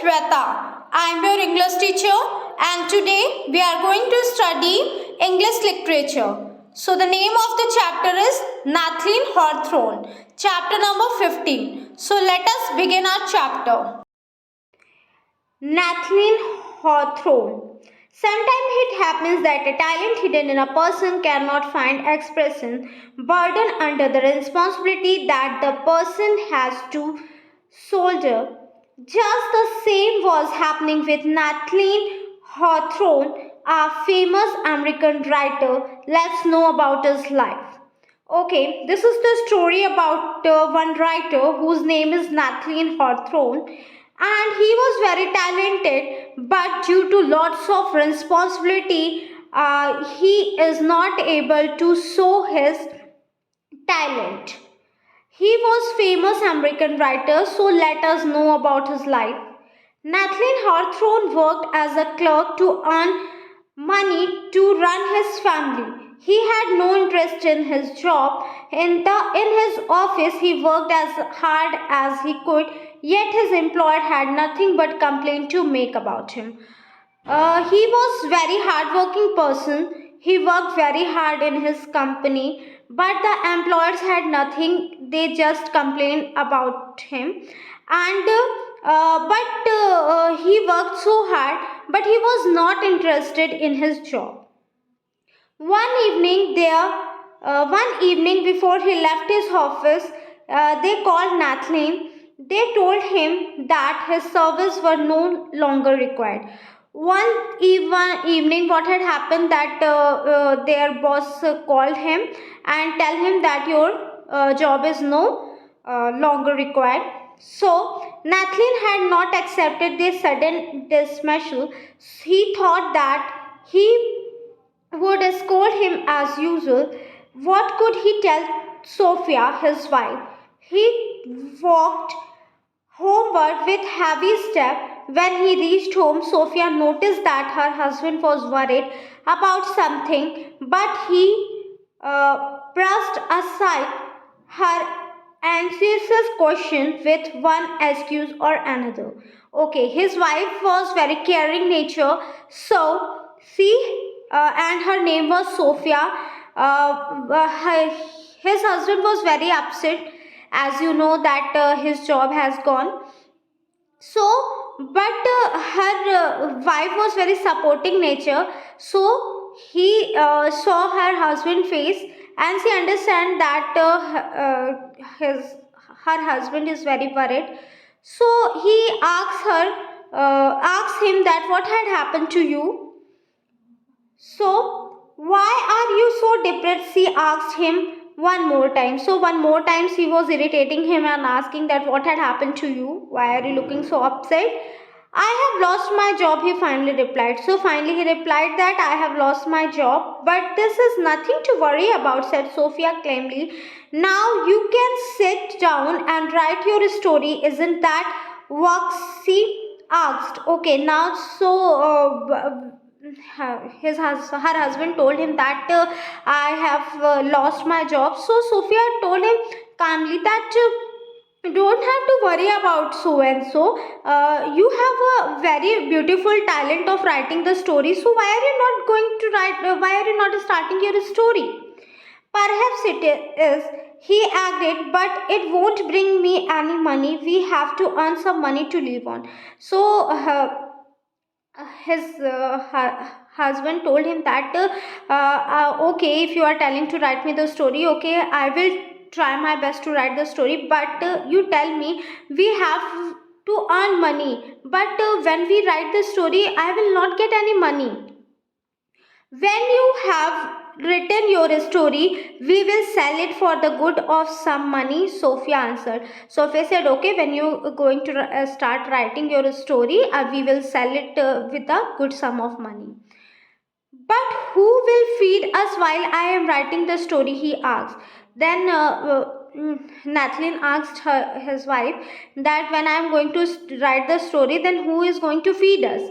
Shweta. I am your English teacher and today we are going to study English literature. So the name of the chapter is Nathaniel Hawthorne, chapter number 15. So let us begin our chapter. Nathaniel Hawthorne. Sometimes it happens that a talent hidden in a person cannot find expression, burden under the responsibility that the person has to shoulder. Just the same was happening with Nathaniel Hawthorne, a famous American writer. Let's know about his life. Okay, this is the story about one writer whose name is Nathaniel Hawthorne, and he was very talented, but due to lots of responsibility, he is not able to show his talent. He was famous American writer, so let us know about his life. Nathaniel Hawthorne worked as a clerk to earn money to run his family. He had no interest in his job. In his office, he worked as hard as he could, yet his employer had nothing but complaint to make about him. He was very hardworking person. He worked very hard in his company, but the employers had nothing. They just complained about him, and but he worked so hard, but he was not interested in his job. One evening before he left his office, they called Nathaniel. They told him that his services were no longer required. Evening, what had happened that their boss called him and tell him that your job is no longer required. So Nathaniel had not accepted this sudden dismissal. He thought that he would scold him as usual. What could he tell Sophia, his wife? He walked homeward with heavy step. When he reached home, Sophia noticed that her husband was worried about something, but he brushed aside her anxious question with one excuse or another. Okay, his wife was very caring nature, so and her name was Sophia. His husband was very upset, as you know that his job has gone. So, but her wife was very supporting nature. So he saw her husband face, and she understand that her husband is very worried. So he asked him that what had happened to you. So, why are you so depressed? She asked him one more time. So, one more time she was irritating him and asking that what had happened to you? Why are you looking so upset? I have lost my job, he finally replied. So, finally he replied that I have lost my job. But this is nothing to worry about, said Sophia calmly. Now you can sit down and write your story. Isn't that what she asked? Okay, now so her husband told him that I have lost my job. So Sophia told him calmly that you don't have to worry about so and so. You have a very beautiful talent of writing the story. So why are you not going to write? Why are you not starting your story? Perhaps it is, he agreed, but it won't bring me any money. We have to earn some money to live on. So his husband told him that okay, if you are telling to write me the story, okay, I will try my best to write the story, but you tell me we have to earn money, but when we write the story I will not get any money. When you have written your story, we will sell it for the good of some money, Sophia answered. Sophia said, okay, when you are going to start writing your story, we will sell it with a good sum of money. But who will feed us while I am writing the story, he asked. Then Nathaniel asked his wife that when I am going to write the story, then who is going to feed us?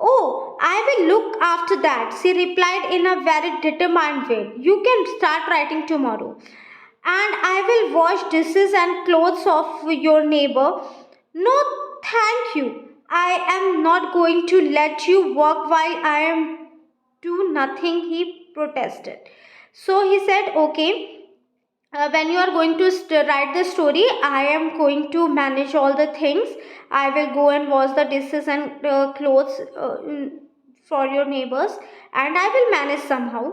Oh, I will look after that, she replied in a very determined way. You can start writing tomorrow. And I will wash dishes and clothes of your neighbor. No, thank you. I am not going to let you work while I am do nothing, he protested. So he said, okay, when you are going to write the story, I am going to manage all the things. I will go and wash the dishes and clothes for your neighbors, and I will manage somehow.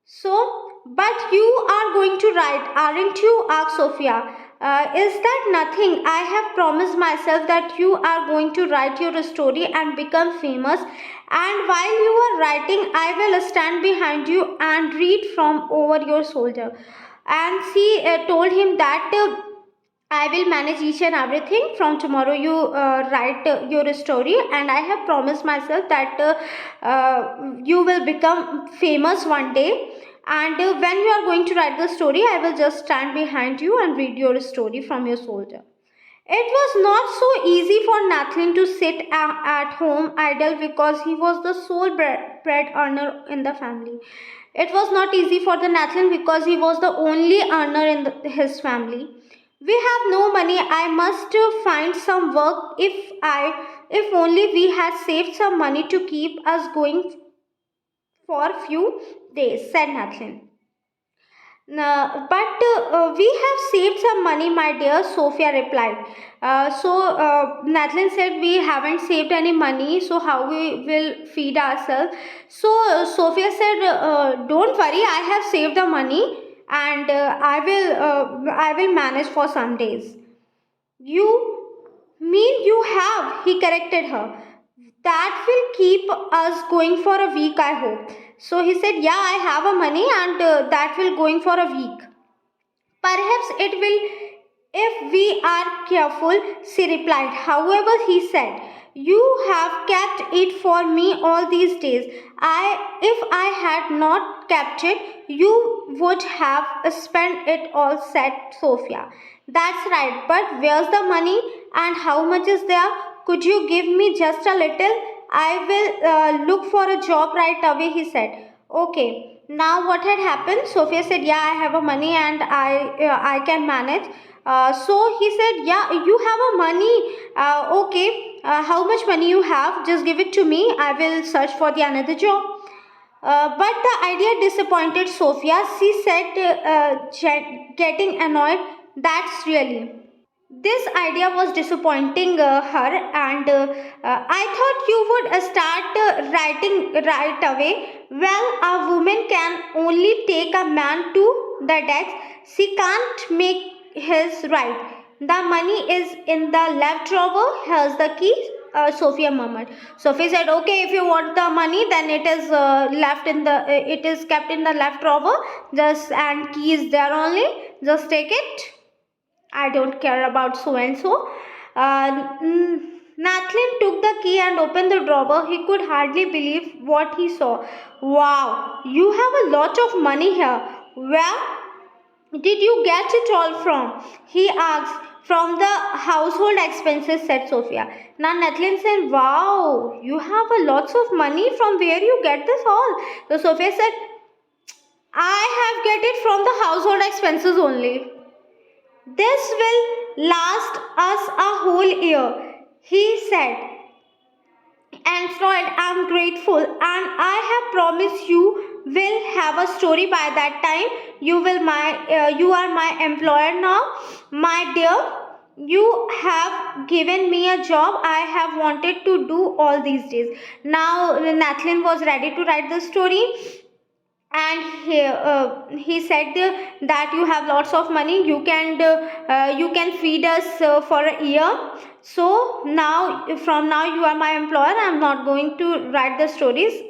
So, but you are going to write, aren't you, asked Sophia. Is that nothing? I have promised myself that you are going to write your story and become famous, and while you are writing, I will stand behind you and read from over your shoulder. And she told him that I will manage each and everything. From tomorrow, you write your story, and I have promised myself that you will become famous one day. And when you are going to write the story, I will just stand behind you and read your story from your shoulder. It was not so easy for Nathan to sit at home idle because he was the sole bread earner in the family. It was not easy for the Nathan because he was the only earner in his family. We have no money. I must find some work. If only we had saved some money to keep us going for a few days, said Nathan. No, but we have saved some money, my dear, Sophia replied. Nathan said, we haven't saved any money, so how we will feed ourselves? So Sophia said, don't worry, I have saved the money, and I will manage for some days. You mean you have? He corrected her. That will keep us going for a week, I hope. So he said, yeah, I have a money, and that will going for a week. Perhaps it will if we are careful, she replied. However, he said, you have kept it for me all these days. If I had not kept it, you would have spent it all, said Sophia. That's right, but where's the money and how much is there? Could you give me just a little? I will look for a job right away, he said. Okay, now what had happened? Sophia said, yeah, I have a money and I can manage. So he said, yeah, you have a money. Okay, how much money you have? Just give it to me. I will search for the another job. But the idea disappointed Sophia. She said, getting annoyed, that's really. This idea was disappointing her, and I thought you would start writing right away. Well, a woman can only take a man to the desk. She can't make his right. The money is in the left drawer. Here's the key. Sophia murmured. Sophie said, "Okay, if you want the money, then it is left in the. It is kept in the left drawer. Just and key is there only. Just take it." I don't care about so and so. Nathan took the key and opened the drawer. He could hardly believe what he saw. Wow, you have a lot of money here. Where did you get it all from? He asked. From the household expenses, said Sophia. Now Nathan said, wow, you have a lots of money. From where you get this all? So Sophia said, I have get it from the household expenses only. This will last us a whole year, he said. And Floyd, I'm grateful, and I have promised you will have a story by that time. You are my employer now, my dear. You have given me a job I have wanted to do all these days. Now Nathan was ready to write the story, and he said that you have lots of money, you can feed us for a year. So now from now you are my employer. I'm not going to write the stories.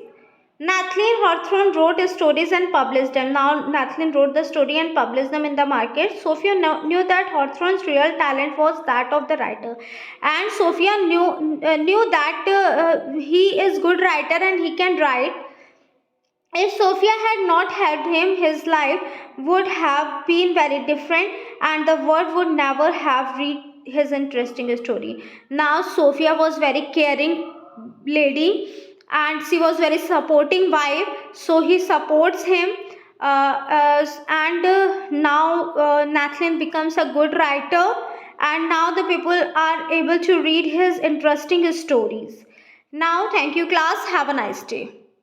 Nathan Hawthorne wrote stories and published them. Now Nathan wrote the story and published them in the market. Sophia knew that Hawthorne's real talent was that of the writer, and Sophia knew that he is good writer and he can write. If Sophia had not helped him, his life would have been very different, and the world would never have read his interesting story. Now Sophia was very caring lady, and she was very supporting wife, so he supports him. And now Nathan becomes a good writer, and now the people are able to read his interesting stories. Now, thank you, class. Have a nice day.